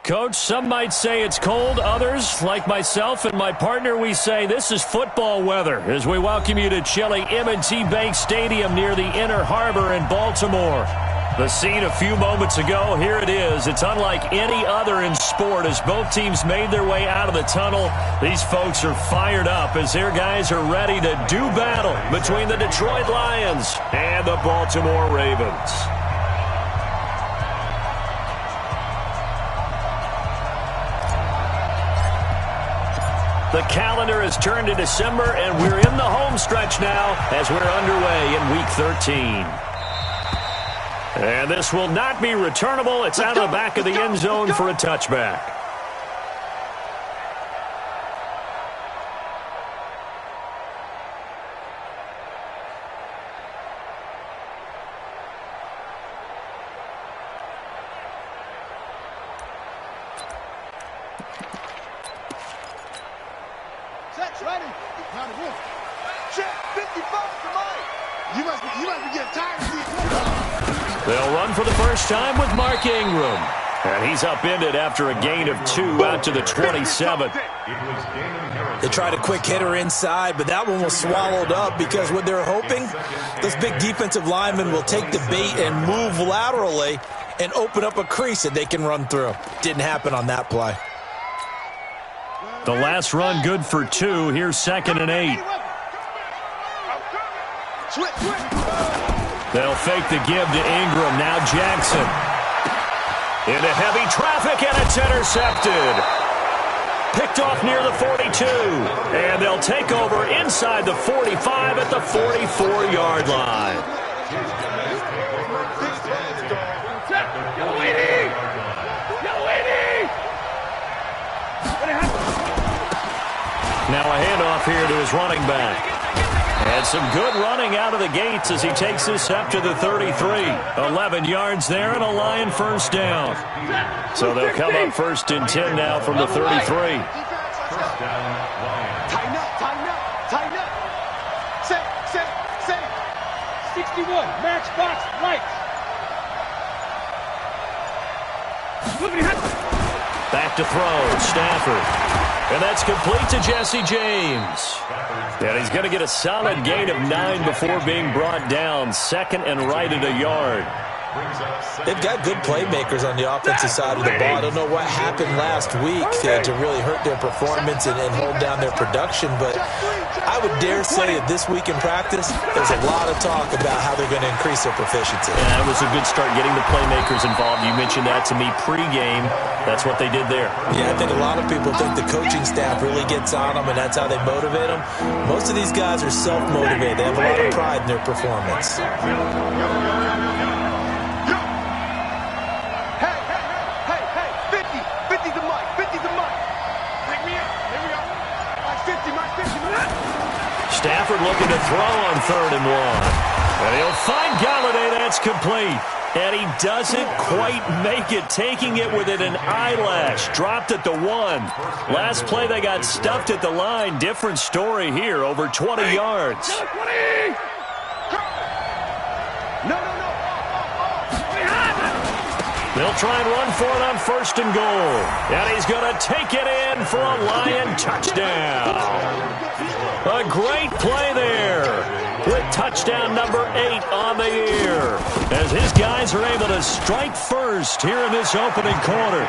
Coach, some might say it's cold. Others, like myself and my partner, we say this is football weather as we welcome you to chilly M&T Bank Stadium near the Inner Harbor in Baltimore. The scene a few moments ago, here it is. It's unlike any other in sport as both teams made their way out of the tunnel. These folks are fired up as their guys are ready to do battle between the Detroit Lions and the Baltimore Ravens. The calendar has turned to December, and we're in the home stretch now as we're underway in Week 13. And this will not be returnable. It's out of the back of the end zone for a touchback. Ready? Now the wolf. Check 55 to Mike. You must be getting tired of these. They'll run for the first time with Mark Ingram. And he's upended after a gain of 2 out to the 27. They tried a quick hitter inside, but that one was swallowed up because what they're hoping, those big defensive linemen will take the bait and move laterally and open up a crease that they can run through. Didn't happen on that play. The last run good for 2. Here's 2nd and 8. They'll fake the give to Ingram. Now Jackson. Into heavy traffic, and it's intercepted. Picked off near the 42. And they'll take over inside the 45 at the 44-yard line. Now a handoff here to his running back. And some good running out of the gates as he takes this up to the 33. 11 yards there and a Lion first down. So they'll come up 1st and 10 now from the 33. Tighten up, tighten up, tighten up. Set. 61, matchbox, right. Back to throw, Stafford. And that's complete to Jesse James. And he's going to get a solid gain of 9 before being brought down. 2nd and right at a yard. They've got good playmakers on the offensive side of the ball. I don't know what happened last week to really hurt their performance and hold down their production, but I would dare say that this week in practice, there's a lot of talk about how they're going to increase their proficiency. Yeah, it was a good start getting the playmakers involved. You mentioned that to me pregame. That's what they did there. Yeah, I think a lot of people think the coaching staff really gets on them, and that's how they motivate them. Most of these guys are self-motivated. They have a lot of pride in their performance. Stafford looking to throw on 3rd and 1. And he'll find Galladay. That's complete. And he doesn't quite make it, taking it within an eyelash. Dropped at the 1. Last play they got stuffed at the line. Different story here, over 20 yards. They'll try and run for it on 1st and goal. And he's going to take it in for a Lion touchdown. A great play there with touchdown number 8 on the year as his guys are able to strike first here in this opening quarter.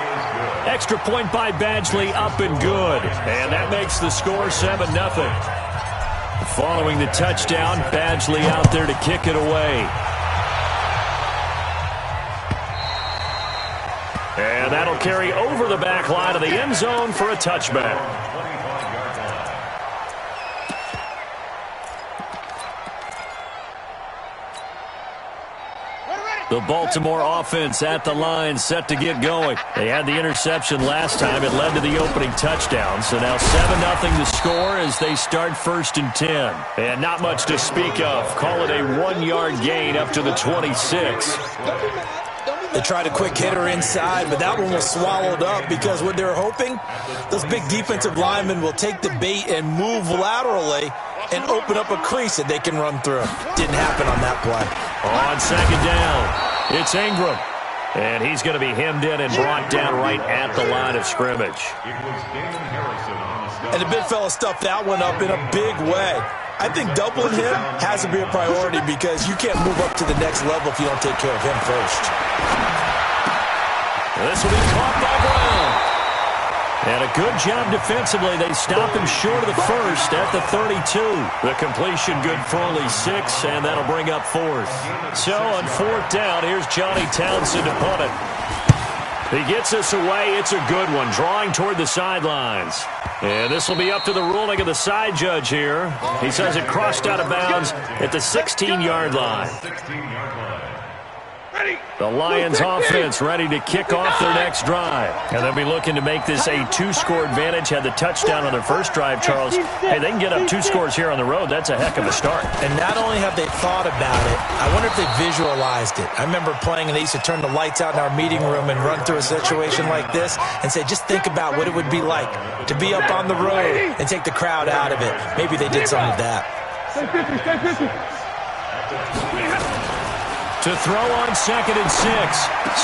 Extra point by Badgley, up and good. And that makes the score 7-0. Following the touchdown, Badgley out there to kick it away. And that'll carry over the back line of the end zone for a touchback. The Baltimore offense at the line, set to get going. They had the interception last time. It led to the opening touchdown. So now 7-0 the score as they start 1st and 10. And not much to speak of. Call it a 1-yard gain up to the 26. They tried a quick hitter inside, but that one was swallowed up because what they're hoping, those big defensive linemen will take the bait and move laterally and open up a crease that they can run through. Didn't happen on that play. On 2nd down, it's Ingram. And he's going to be hemmed in and brought down right at the line of scrimmage. And the big fella stuffed that one up in a big way. I think doubling him has to be a priority because you can't move up to the next level if you don't take care of him first. This will be caught by Brown. And a good job defensively. They stop him short of the first at the 32. The completion good for only 6, and that'll bring up 4th. So on 4th down, here's Johnny Townsend to punt it. He gets us away. It's a good one, drawing toward the sidelines. And this will be up to the ruling of the side judge here. He says it crossed out of bounds at the 16-yard line. The Lions offense ready to kick off their next drive. And they'll be looking to make this a 2-score advantage. Had the touchdown on their first drive, Charles. Hey, they can get up 2 scores here on the road. That's a heck of a start. And not only have they thought about it, I wonder if they visualized it. I remember playing and they used to turn the lights out in our meeting room and run through a situation like this and say, just think about what it would be like to be up on the road and take the crowd out of it. Maybe they did some of that. To throw on 2nd and 6.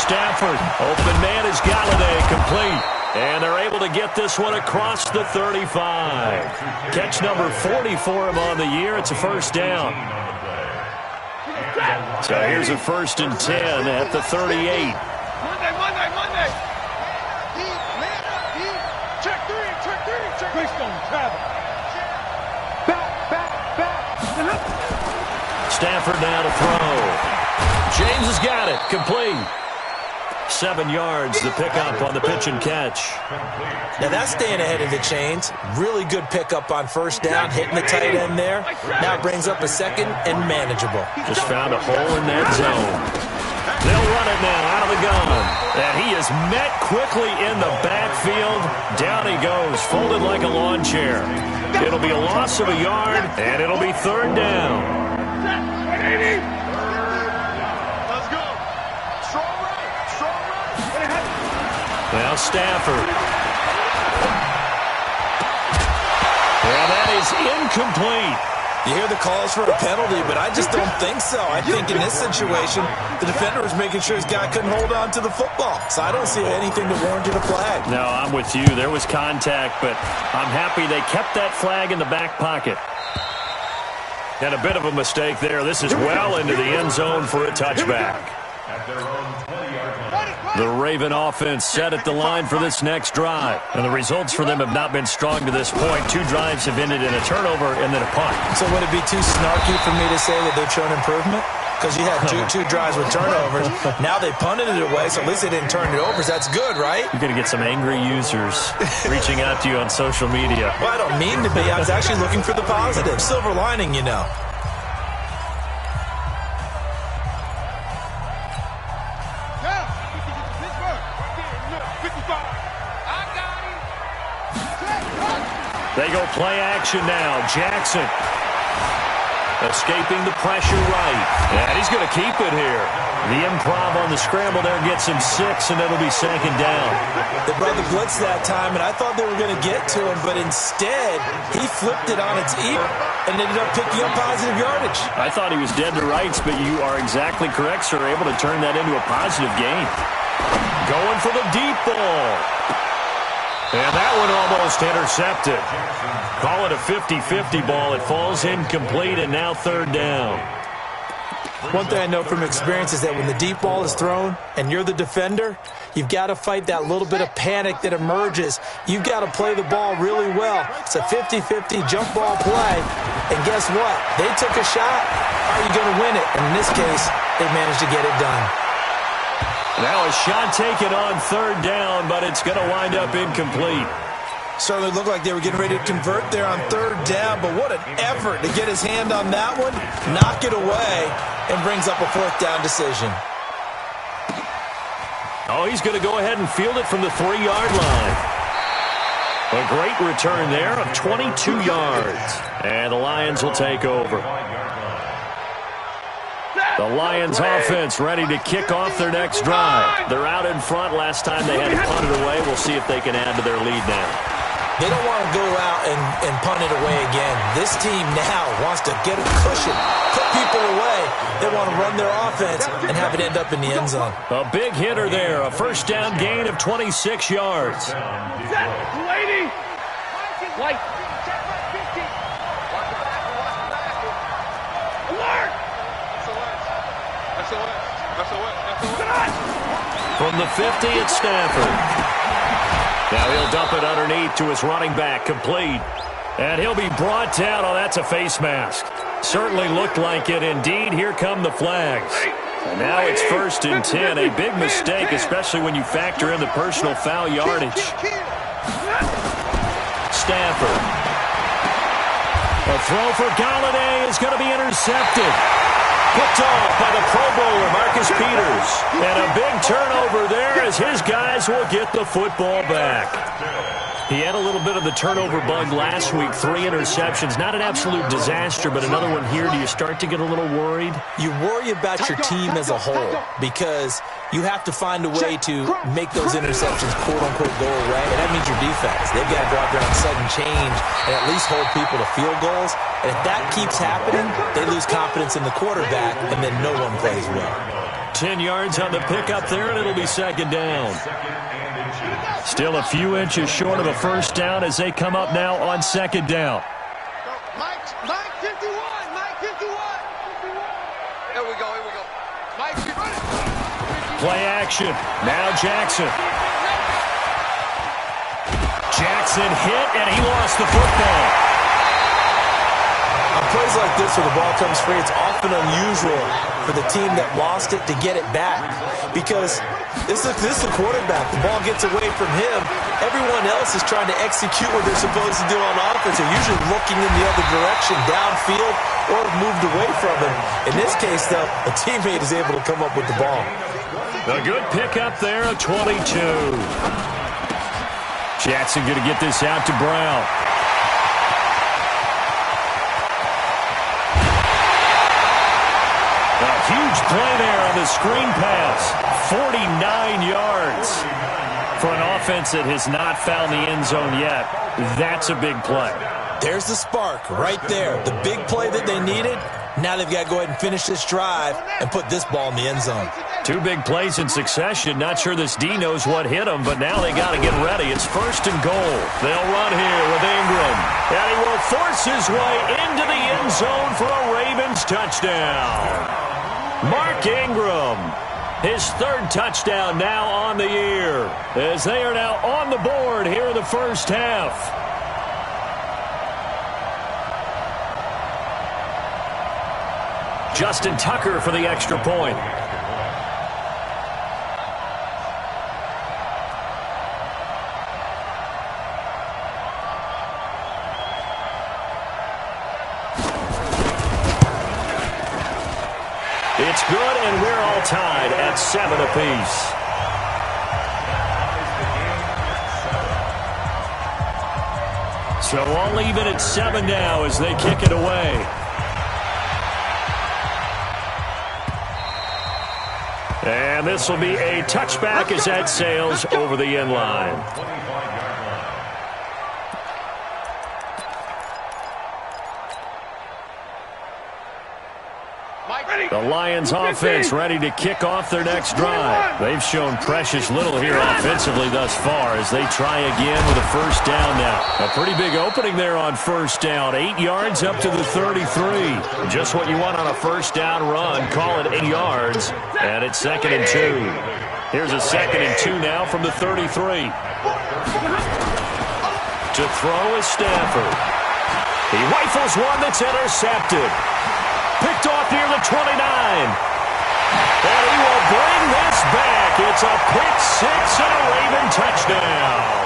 Stafford. Open man is Galladay. Complete. And they're able to get this one across the 35. Catch number 40 for him on the year. It's a first down. So here's a 1st and 10 at the 38. Monday. Check three. Keystone, travel. Back. Stafford now to throw. James has got it. Complete. 7 yards, the pickup on the pitch and catch. Now that's staying ahead of the chains. Really good pickup on 1st down, hitting the tight end there. Now it brings up a 2nd and manageable. Just found a hole in that zone. They'll run it now out of the gun. And he is met quickly in the backfield. Down he goes, folded like a lawn chair. It'll be a loss of a yard, and it'll be 3rd down. Now Stafford. Yeah, that is incomplete. You hear the calls for a penalty, but I just don't think so. I think in this situation, the defender was making sure his guy couldn't hold on to the football. So I don't see anything to warrant a flag. No, I'm with you. There was contact, but I'm happy they kept that flag in the back pocket. And a bit of a mistake there. This is well into the end zone for a touchback. The Raven offense set at the line for this next drive. And the results for them have not been strong to this point. 2 drives have ended in a turnover and then a punt. So would it be too snarky for me to say that they've shown improvement? Because you had two drives with turnovers. Now they punted it away, so at least they didn't turn it over. So that's good, right? You're going to get some angry users reaching out to you on social media. Well, I don't mean to be. I was actually looking for the positive. Silver lining, you know. They go play action now. Jackson escaping the pressure right. And he's going to keep it here. The improv on the scramble there gets him 6, and it'll be 2nd down. They brought the blitz that time, and I thought they were going to get to him, but instead he flipped it on its ear and ended up picking up positive yardage. I thought he was dead to rights, but you are exactly correct, sir. Able to turn that into a positive gain. Going for the deep ball. And that one almost intercepted. Call it a 50-50 ball. It falls incomplete, and now 3rd down. One thing I know from experience is that when the deep ball is thrown and you're the defender, you've got to fight that little bit of panic that emerges. You've got to play the ball really well. It's a 50-50 jump ball play. And guess what? They took a shot. Are you going to win it? And in this case, they managed to get it done. Now a shot taken on 3rd down, but it's going to wind up incomplete. Certainly looked like they were getting ready to convert there on 3rd down, but what an effort to get his hand on that one, knock it away, and brings up a 4th down decision. Oh, he's going to go ahead and field it from the 3-yard line. A great return there of 22 yards. And the Lions will take over. The Lions offense ready to kick off their next drive. They're out in front. Last time they had to punt it away. We'll see if they can add to their lead now. They don't want to go out and punt it away again. This team now wants to get a cushion, put people away, They want to run their offense and have it end up in the end zone. A big hitter there, a first down gain of 26 yards. Set, 280. White. Alert. From the 50, it's Stafford. Now he'll dump it underneath to his running back, complete. And he'll be brought down. Oh, that's a face mask. Certainly looked like it. Indeed, here come the flags. And now it's 1st and 10. A big mistake, especially when you factor in the personal foul yardage. Stafford. A throw for Galladay is going to be intercepted. Picked off by the Pro Bowler, Marcus Peters. And a big turnover there as his guys will get the football back. He had a little bit of the turnover bug last week, 3 interceptions. Not an absolute disaster, but another one here. Do you start to get a little worried? You worry about your team as a whole because you have to find a way to make those interceptions, quote-unquote, go away. And that means your defense. They've got to go out there on sudden change and at least hold people to field goals. And if that keeps happening, they lose confidence in the quarterback, and then no one plays well. 10 yards on the pickup there, and it'll be 2nd down. Still a few inches short of a first down as they come up now on 2nd down. Mike 51. Mike 51. Here we go. Mike 51. Play action. Now Jackson. Jackson hit, and he lost the football. On plays like this where the ball comes free, it's often unusual for the team that lost it to get it back because this is the quarterback. The ball gets away from him. Everyone else is trying to execute what they're supposed to do on offense. They're usually looking in the other direction, downfield, or moved away from him. In this case, though, a teammate is able to come up with the ball. A good pickup there of 22. Jackson going to get this out to Brown. A huge play there on the screen pass. 49 yards. For an offense that has not found the end zone yet, that's a big play. There's the spark right there. The big play that they needed. Now they've got to go ahead and finish this drive and put this ball in the end zone. 2 big plays in succession. Not sure this D knows what hit him, but now they got to get ready. It's 1st and goal. They'll run here with Ingram. And he will force his way into the end zone for a Ravens touchdown. Mark Ingram, his 3rd touchdown now on the year, as they are now on the board here in the first half. Justin Tucker for the extra point. It's good, and we're all tied at 7 apiece. So all even at 7 now as they kick it away. And this will be a touchback as that sails over the end line. The Lions offense ready to kick off their next drive. They've shown precious little here offensively thus far as they try again with a first down now. A pretty big opening there on first down. 8 yards up to the 33. Just what you want on a first down run. Call it 8 yards. And it's 2nd and 2. Here's a 2nd and 2 now from the 33. To throw is Stafford. He rifles one that's intercepted. Picked off near the 29. And he will bring this back. It's a pick 6 and a Raven touchdown.